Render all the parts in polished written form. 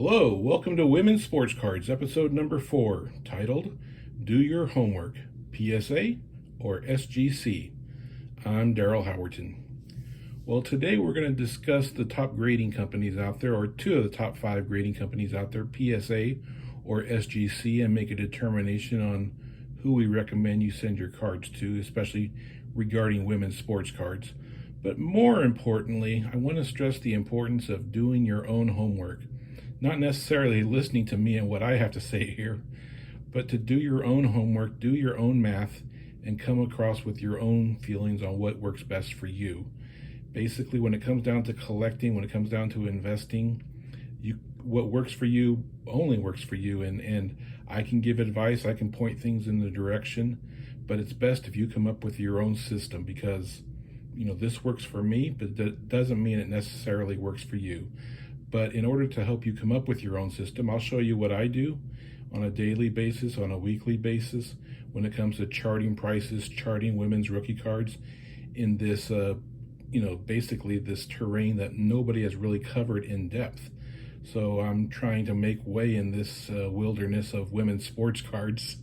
Hello, welcome to Women's Sports Cards, episode number 4, titled Do Your Homework, PSA or SGC. I'm Darryl Howerton. Well, today we're going to discuss the top grading companies out there, or two of the top 5 grading companies out there, PSA or SGC, and make a determination on who we recommend you send your cards to, especially regarding women's sports cards. But more importantly, I want to stress the importance of doing your own homework. Not necessarily listening to me and what I have to say here, but to do your own homework, do your own math, and come across with your own feelings on what works best for you. Basically, when it comes down to collecting, when it comes down to investing, what works for you only works for you. And I can give advice, I can point things in the direction, but it's best if you come up with your own system because, this works for me, but that doesn't mean it necessarily works for you. But in order to help you come up with your own system, I'll show you what I do on a daily basis, on a weekly basis, when it comes to charting prices, charting women's rookie cards in this, basically this terrain that nobody has really covered in depth. So I'm trying to make way in this wilderness of women's sports cards.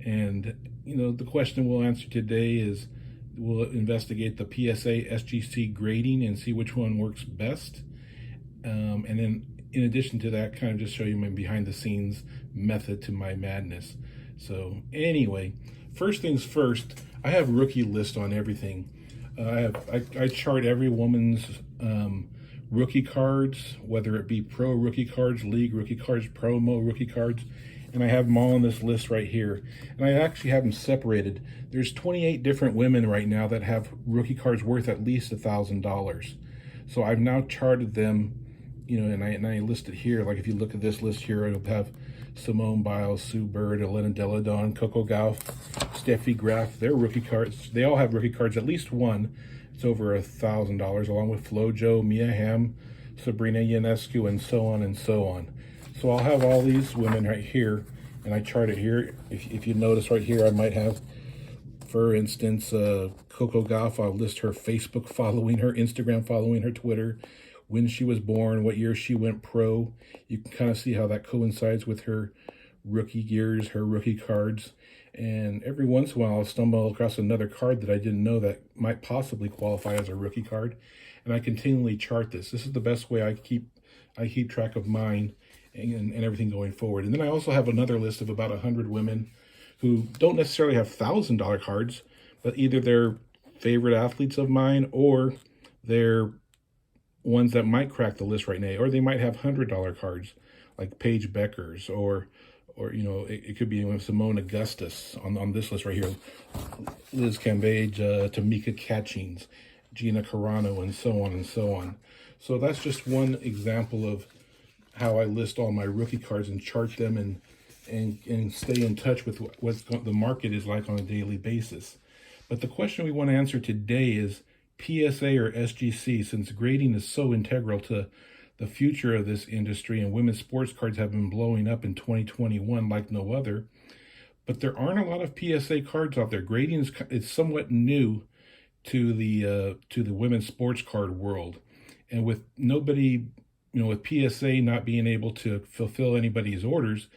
And, the question we'll answer today is, we'll investigate the PSA SGC grading and see which one works best. And then in addition to that, kind of just show you my behind the scenes method to my madness. So anyway, first things first, I have rookie list on everything. I chart every woman's rookie cards, whether it be pro rookie cards, league rookie cards, promo rookie cards, and I have them all on this list right here. And I actually have them separated. There's 28 different women right now that have rookie cards worth at least $1,000. So I've now charted them, and I listed here, like if you look at this list here, it'll have Simone, Biles, Sue Bird, Elena Deladon, Coco Gauff, Steffi Graf, their rookie cards. They all have rookie cards, at least one. It's over $1,000, along with Flojo, Mia Hamm, Sabrina, Ionescu, and so on and so on. So I'll have all these women right here, and I chart it here. If you notice right here, I might have, for instance, Coco Gauff. I'll list her Facebook following, her Instagram following, her Twitter, when she was born, what year she went pro. You can kind of see how that coincides with her rookie years, her rookie cards. And every once in a while, I'll stumble across another card that I didn't know that might possibly qualify as a rookie card. And I continually chart this. This is the best way I keep track of mine and everything going forward. And then I also have another list of about 100 women who don't necessarily have $1,000 cards, but either they're favorite athletes of mine or they're ones that might crack the list right now, or they might have $100 cards like Paige Beckers, or it could be Simone Augustus on this list right here, Liz Cambage, Tamika Catchings, Gina Carano, and so on and so on. So that's just one example of how I list all my rookie cards and chart them and stay in touch with what the market is like on a daily basis. But the question we want to answer today is PSA or SGC, since grading is so integral to the future of this industry, and women's sports cards have been blowing up in 2021 like no other. But there aren't a lot of PSA cards out there. Grading is somewhat new to the women's sports card world, and with nobody, with PSA not being able to fulfill anybody's orders,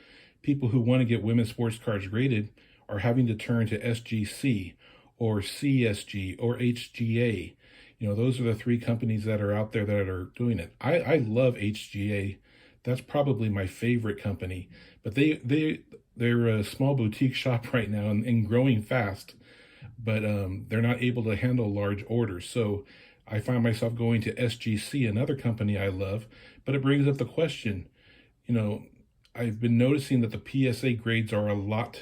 people who want to get women's sports cards graded are having to turn to SGC or CSG or HGA. Those are the 3 companies that are out there that are doing it. I love HGA. That's probably my favorite company. But they're a small boutique shop right now and growing fast. But they're not able to handle large orders. So I find myself going to SGC, another company I love. But it brings up the question, I've been noticing that the PSA grades are a lot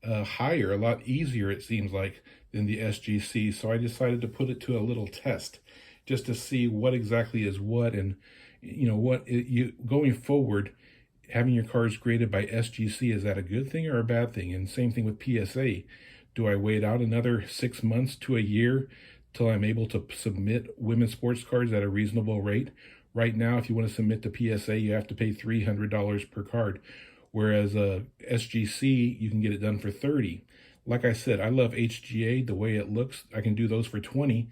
higher, a lot easier, it seems like, than the SGC. So I decided to put it to a little test just to see what exactly is what, and going forward, having your cards graded by SGC, is that a good thing or a bad thing? And same thing with PSA. Do I wait out another 6 months to a year till I'm able to submit women's sports cards at a reasonable rate? Right now, if you want to submit to PSA, you have to pay $300 per card, whereas SGC, you can get it done for $30. Like I said, I love HGA, the way it looks. I can do those for $20,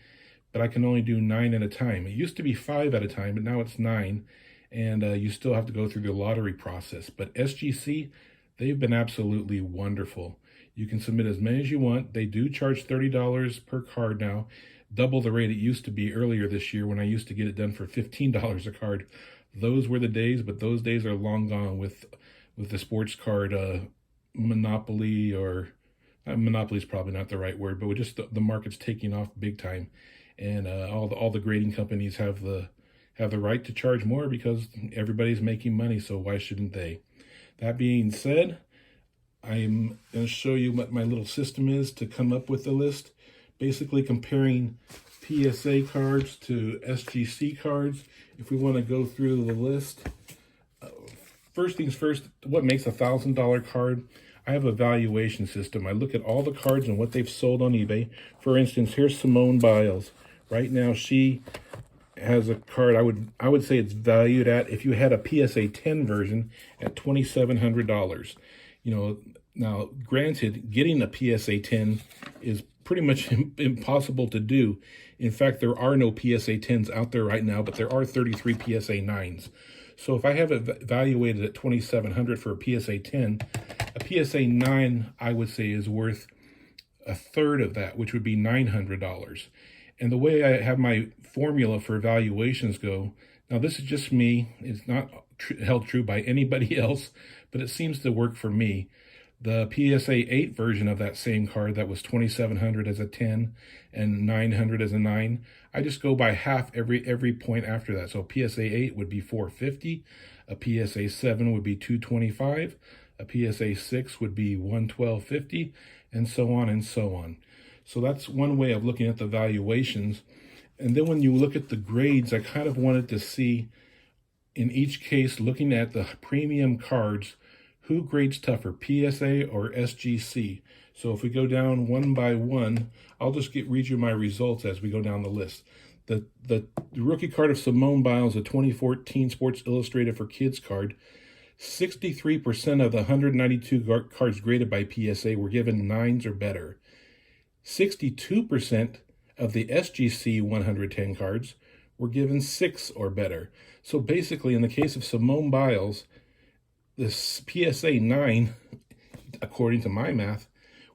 but I can only do 9 at a time. It used to be 5 at a time, but now it's 9. and you still have to go through the lottery process. But SGC, they've been absolutely wonderful. You can submit as many as you want. They do charge $30 per card now, double the rate it used to be earlier this year when I used to get it done for $15 a card. Those were the days, but those days are long gone with the sports card monopoly, or monopoly is probably not the right word, but with just the market's taking off big time, and all the grading companies have the right to charge more because everybody's making money. So why shouldn't they? That being said, I'm going to show you what my little system is to come up with the list. Basically comparing PSA cards to SGC cards. If we want to go through the list, first things first, what makes a $1,000 card? I have a valuation system. I look at all the cards and what they've sold on eBay. For instance, here's Simone Biles. Right now, she has a card I would say it's valued at, if you had a PSA 10 version, at $2,700. You know, now granted, getting a PSA 10 is pretty much impossible to do. In fact, there are no PSA 10s out there right now, but there are 33 PSA 9s. So if I have it evaluated at $2,700 for a PSA 10, a PSA 9 I would say is worth a third of that, which would be $900. And the way I have my formula for evaluations go, now this is just me, it's not held true by anybody else, but it seems to work for me. The PSA 8 version of that same card that was $2,700 as a 10 and $900 as a 9, I just go by half every point after that. So PSA 8 would be $450, a PSA 7 would be $225, a PSA 6 would be $112.50, and so on and so on. So that's one way of looking at the valuations. And then when you look at the grades, I kind of wanted to see, in each case, looking at the premium cards, who grades tougher, PSA or SGC? So if we go down one by one, I'll just read you my results as we go down the list. The rookie card of Simone Biles, a 2014 Sports Illustrated for Kids card, 63% of the 192 cards graded by PSA were given 9s or better. 62% of the SGC 110 cards were given 6 or better. So basically, in the case of Simone Biles, this PSA 9, according to my math,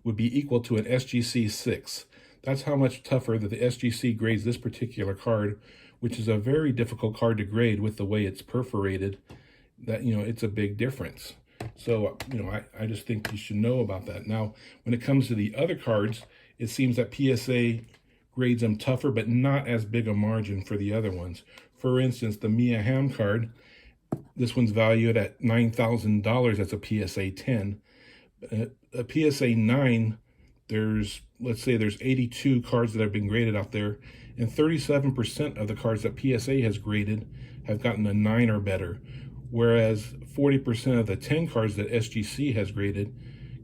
would be equal to an SGC 6. That's how much tougher that the SGC grades this particular card, which is a very difficult card to grade with the way it's perforated. That, you know, it's a big difference. So, you know, I just think you should know about that. Now, when it comes to the other cards, it seems that PSA grades them tougher, but not as big a margin for the other ones. For instance, the Hamm card, this one's valued at $9,000 as a PSA 10. A PSA 9, let's say there's 82 cards that have been graded out there, and 37% of the cards that PSA has graded have gotten a 9 or better, whereas 40% of the 10 cards that SGC has graded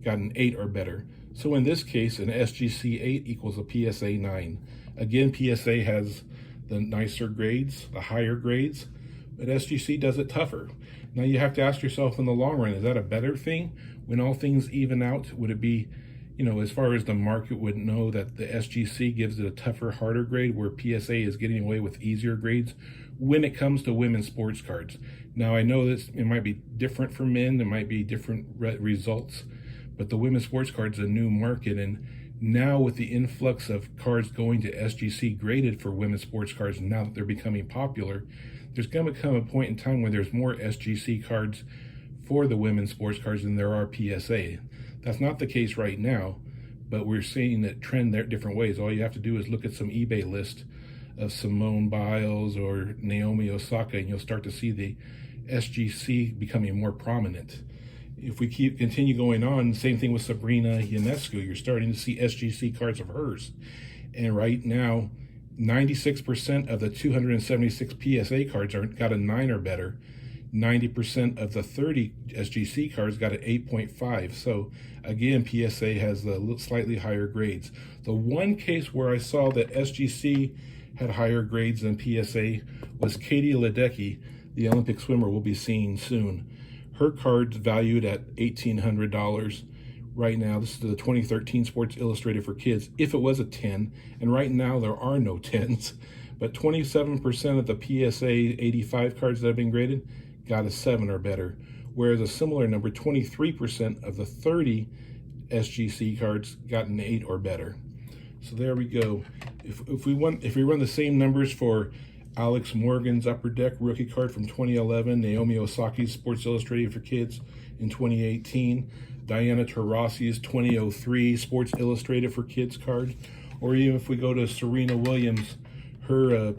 got an 8 or better. So in this case, an SGC 8 equals a PSA 9. Again, PSA has the nicer grades, the higher grades, but SGC does it tougher. Now you have to ask yourself, in the long run, is that a better thing? When all things even out, would it be, you know, as far as the market would know, that the SGC gives it a tougher, harder grade, where PSA is getting away with easier grades when it comes to women's sports cards? Now I know this, it might be different for men, there might be different results, but the women's sports cards is a new market, and now with the influx of cards going to SGC graded for women's sports cards, now that they're becoming popular, there's going to come a point in time where there's more SGC cards for the women's sports cards than there are PSA. That's not the case right now, but we're seeing that trend there different ways. All you have to do is look at some eBay list of Simone Biles or Naomi, Osaka, and you'll start to see the SGC becoming more prominent. If we continue going on, same thing with Sabrina, Ionescu, you're starting to see SGC cards of hers. And right now, 96% of the 276 PSA cards got a 9 or better. 90% of the 30 SGC cards got an 8.5. So again, PSA has the slightly higher grades. The one case where I saw that SGC had higher grades than PSA was Katie Ledecky, the Olympic swimmer we'll be seeing soon. Her card's valued at $1,800 right now. This is the 2013 Sports Illustrated for Kids, if it was a 10, and right now there are no 10s. but 27% of the PSA 85 cards that have been graded got a 7 or better, whereas a similar number, 23% of the 30 SGC cards got an 8 or better. So there we go. If we run the same numbers for Alex Morgan's Upper Deck rookie card from 2011, Naomi Osaka's Sports Illustrated for Kids in 2018, Diana Taurasi's 2003 Sports Illustrated for Kids card, or even if we go to Serena Williams, her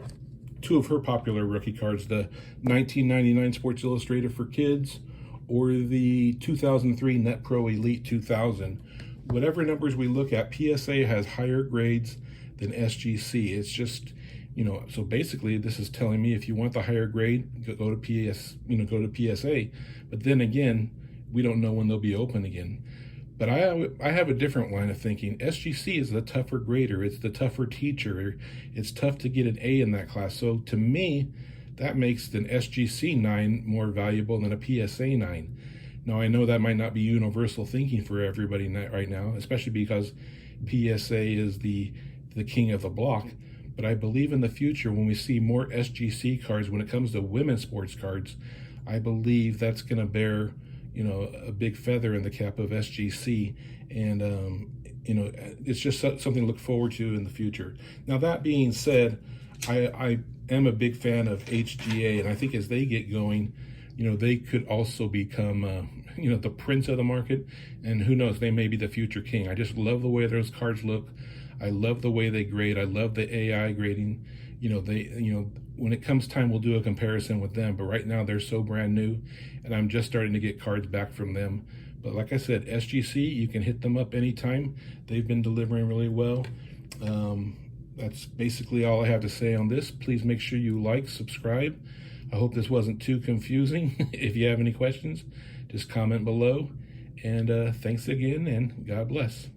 two of her popular rookie cards, the 1999 Sports Illustrated for Kids or the 2003 Net Pro Elite 2000. Whatever numbers we look at, PSA has higher grades than SGC. It's just, so basically this is telling me if you want the higher grade, go to PSA. But then again, we don't know when they'll be open again. But I have a different line of thinking. SGC is the tougher grader. It's the tougher teacher. It's tough to get an A in that class. So to me, that makes an SGC 9 more valuable than a PSA 9. Now, I know that might not be universal thinking for everybody right now, especially because PSA is the king of the block. But I believe in the future when we see more SGC cards, when it comes to women's sports cards, I believe that's going to bear, a big feather in the cap of SGC. And, it's just something to look forward to in the future. Now, that being said, I am a big fan of HGA, and I think as they get going, they could also become, the prince of the market, and who knows, they may be the future king. I just love the way those cards look. I love the way they grade. I love the AI grading. When it comes time, we'll do a comparison with them, but right now they're so brand new, and I'm just starting to get cards back from them. But like I said, SGC, you can hit them up anytime. They've been delivering really well. That's basically all I have to say on this. Please make sure you like, subscribe. I hope this wasn't too confusing. If you have any questions, just comment below. And thanks again, and God bless.